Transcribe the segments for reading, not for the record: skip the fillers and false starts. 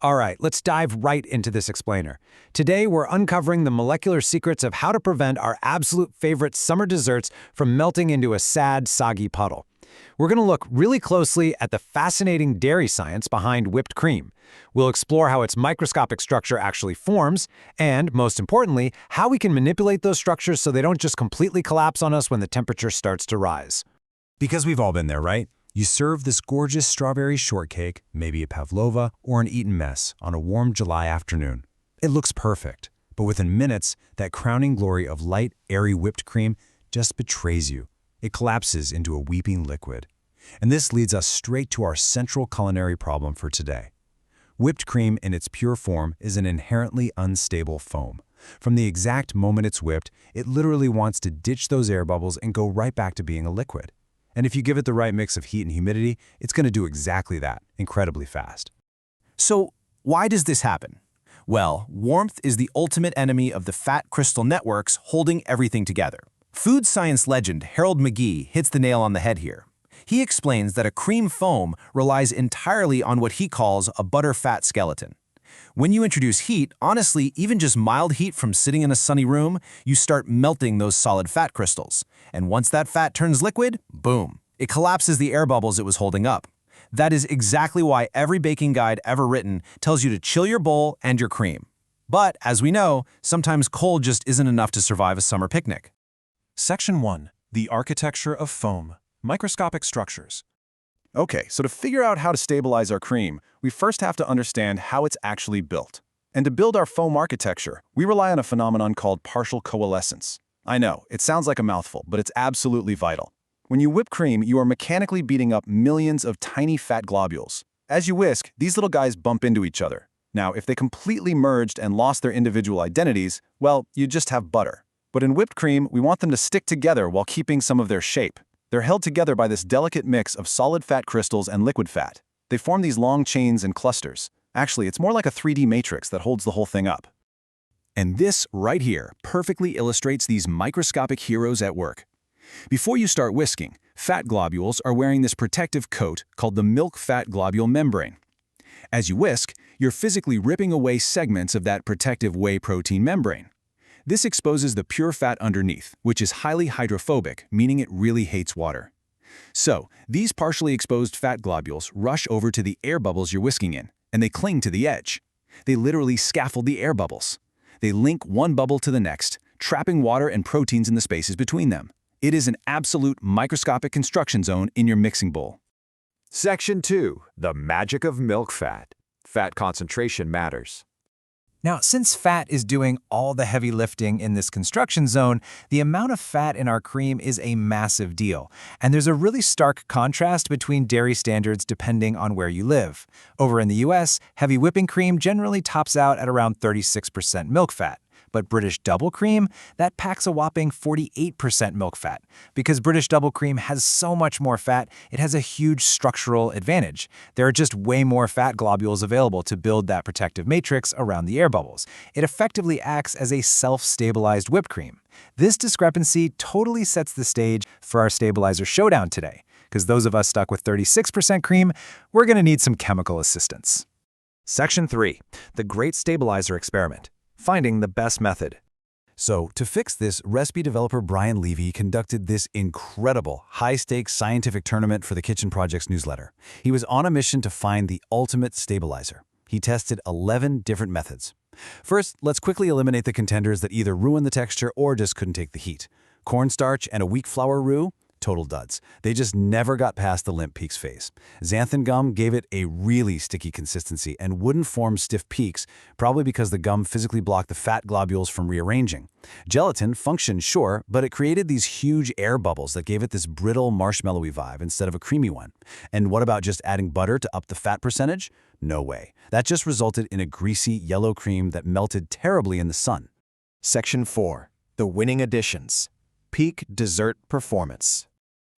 All right, let's dive right into this explainer. Today, we're uncovering the molecular secrets of how to prevent our absolute favorite summer desserts from melting into a sad, soggy puddle. We're going to look really closely at the fascinating dairy science behind whipped cream. We'll explore how its microscopic structure actually forms, and, most importantly, how we can manipulate those structures so they don't just completely collapse on us when the temperature starts to rise. Because we've all been there, right? You serve this gorgeous strawberry shortcake, maybe a pavlova or an Eton mess, on a warm July afternoon. It looks perfect, but within minutes, that crowning glory of light, airy whipped cream just betrays you. It collapses into a weeping liquid. And this leads us straight to our central culinary problem for today. Whipped cream in its pure form is an inherently unstable foam. From the exact moment it's whipped, it literally wants to ditch those air bubbles and go right back to being a liquid. And if you give it the right mix of heat and humidity, it's going to do exactly that, incredibly fast. So, why does this happen? Well, warmth is the ultimate enemy of the fat crystal networks holding everything together. Food science legend Harold McGee hits the nail on the head here. He explains that a cream foam relies entirely on what he calls a butter-fat skeleton. When you introduce heat, honestly, even just mild heat from sitting in a sunny room, you start melting those solid fat crystals. And once that fat turns liquid, boom, it collapses the air bubbles it was holding up. That is exactly why every baking guide ever written tells you to chill your bowl and your cream. But, as we know, sometimes cold just isn't enough to survive a summer picnic. Section 1. The architecture of foam. Microscopic structures. Okay, so to figure out how to stabilize our cream, we first have to understand how it's actually built. And to build our foam architecture, we rely on a phenomenon called partial coalescence. I know, it sounds like a mouthful, but it's absolutely vital. When you whip cream, you are mechanically beating up millions of tiny fat globules. As you whisk, these little guys bump into each other. Now, if they completely merged and lost their individual identities, well, you just have butter. But in whipped cream, we want them to stick together while keeping some of their shape. They're held together by this delicate mix of solid fat crystals and liquid fat. They form these long chains and clusters. Actually, it's more like a 3D matrix that holds the whole thing up. And this right here perfectly illustrates these microscopic heroes at work. Before you start whisking, fat globules are wearing this protective coat called the milk-fat globule membrane. As you whisk, you're physically ripping away segments of that protective whey protein membrane. This exposes the pure fat underneath, which is highly hydrophobic, meaning it really hates water. So, these partially exposed fat globules rush over to the air bubbles you're whisking in, and they cling to the edge. They literally scaffold the air bubbles. They link one bubble to the next, trapping water and proteins in the spaces between them. It is an absolute microscopic construction zone in your mixing bowl. Section 2. The magic of milk fat. Fat concentration matters. Now, since fat is doing all the heavy lifting in this construction zone, the amount of fat in our cream is a massive deal. And there's a really stark contrast between dairy standards depending on where you live. Over in the US, heavy whipping cream generally tops out at around 36% milk fat. But British double cream, that packs a whopping 48% milk fat. Because British double cream has so much more fat, it has a huge structural advantage. There are just way more fat globules available to build that protective matrix around the air bubbles. It effectively acts as a self-stabilized whipped cream. This discrepancy totally sets the stage for our stabilizer showdown today. Because those of us stuck with 36% cream, we're going to need some chemical assistance. Section 3. The Great Stabilizer Experiment. Finding the best method. So, to fix this, recipe developer Brian Levy conducted this incredible, high-stakes scientific tournament for the Kitchen Projects newsletter. He was on a mission to find the ultimate stabilizer. He tested 11 different methods. First, let's quickly eliminate the contenders that either ruined the texture or just couldn't take the heat. Cornstarch and a weak flour roux? Total duds. They just never got past the limp peaks phase. Xanthan gum gave it a really sticky consistency and wouldn't form stiff peaks, probably because the gum physically blocked the fat globules from rearranging. Gelatin functioned, sure, but it created these huge air bubbles that gave it this brittle, marshmallowy vibe instead of a creamy one. And what about just adding butter to up the fat percentage? No way. That just resulted in a greasy, yellow cream that melted terribly in the sun. Section 4. The winning additions. Peak dessert performance.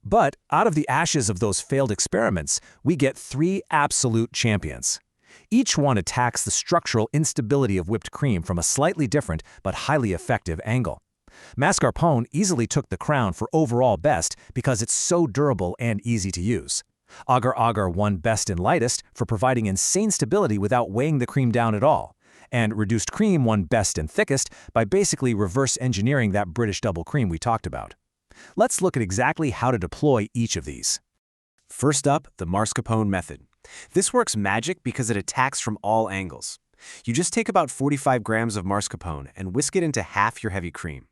But out of the ashes of those failed experiments, we get 3 absolute champions. Each one attacks the structural instability of whipped cream from a slightly different but highly effective angle. Mascarpone easily took the crown for overall best because it's so durable and easy to use. Agar-agar won best and lightest for providing insane stability without weighing the cream down at all. And reduced cream won best and thickest by basically reverse engineering that British double cream we talked about. Let's look at exactly how to deploy each of these. First up, the Mascarpone method. This works magic because it attacks from all angles. You just take about 45 grams of mascarpone and whisk it into half your heavy cream.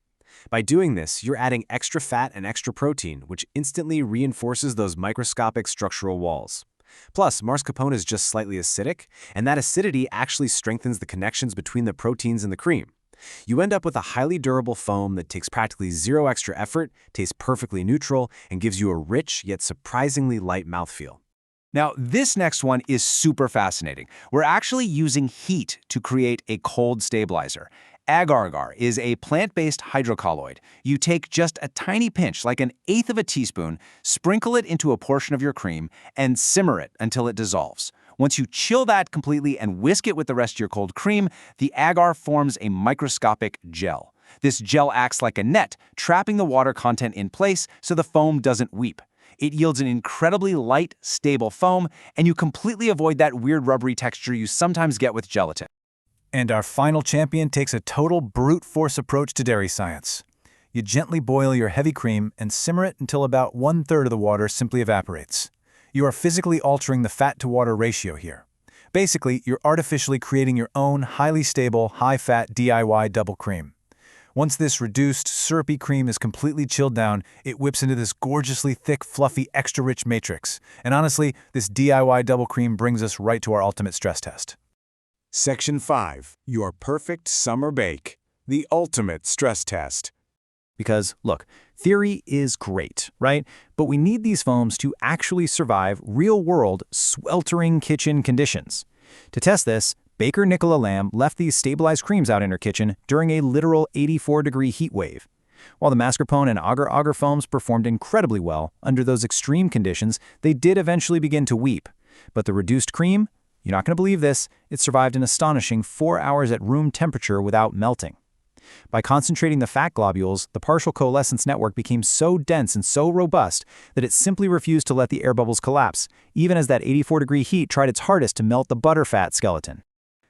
By doing this, you're adding extra fat and extra protein, which instantly reinforces those microscopic structural walls. Plus, mascarpone is just slightly acidic, and that acidity actually strengthens the connections between the proteins in the cream. You end up with a highly durable foam that takes practically zero extra effort, tastes perfectly neutral, and gives you a rich yet surprisingly light mouthfeel. Now, this next one is super fascinating. We're actually using heat to create a cold stabilizer. Agar-agar is a plant-based hydrocolloid. You take just a tiny pinch, like 1/8 of a teaspoon, sprinkle it into a portion of your cream, and simmer it until it dissolves. Once you chill that completely and whisk it with the rest of your cold cream, the agar forms a microscopic gel. This gel acts like a net, trapping the water content in place so the foam doesn't weep. It yields an incredibly light, stable foam, and you completely avoid that weird rubbery texture you sometimes get with gelatin. And our final champion takes a total brute force approach to dairy science. You gently boil your heavy cream and simmer it until about 1/3 of the water simply evaporates. You are physically altering the fat-to-water ratio here. Basically, you're artificially creating your own highly stable, high-fat DIY double cream. Once this reduced, syrupy cream is completely chilled down, it whips into this gorgeously thick, fluffy, extra-rich matrix. And honestly, this DIY double cream brings us right to our ultimate stress test. Section 5. Your perfect summer bake. The ultimate stress test. Because, look, theory is great, right? But we need these foams to actually survive real-world, sweltering kitchen conditions. To test this, baker Nicola Lamb left these stabilized creams out in her kitchen during a literal 84-degree heat wave. While the mascarpone and agar-agar foams performed incredibly well under those extreme conditions, they did eventually begin to weep. But the reduced cream? You're not going to believe this, it survived an astonishing 4 hours at room temperature without melting. By concentrating the fat globules, the partial coalescence network became so dense and so robust that it simply refused to let the air bubbles collapse, even as that 84-degree heat tried its hardest to melt the butterfat skeleton.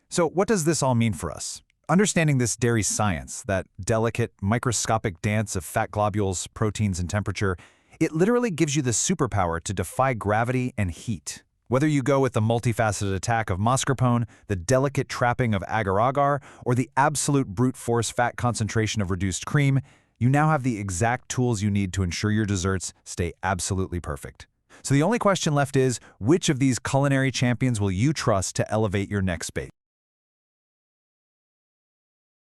So what does this all mean for us? Understanding this dairy science, that delicate, microscopic dance of fat globules, proteins, and temperature, it literally gives you the superpower to defy gravity and heat. Whether you go with the multifaceted attack of mascarpone, the delicate trapping of agar-agar, or the absolute brute force fat concentration of reduced cream, you now have the exact tools you need to ensure your desserts stay absolutely perfect. So the only question left is, which of these culinary champions will you trust to elevate your next bake?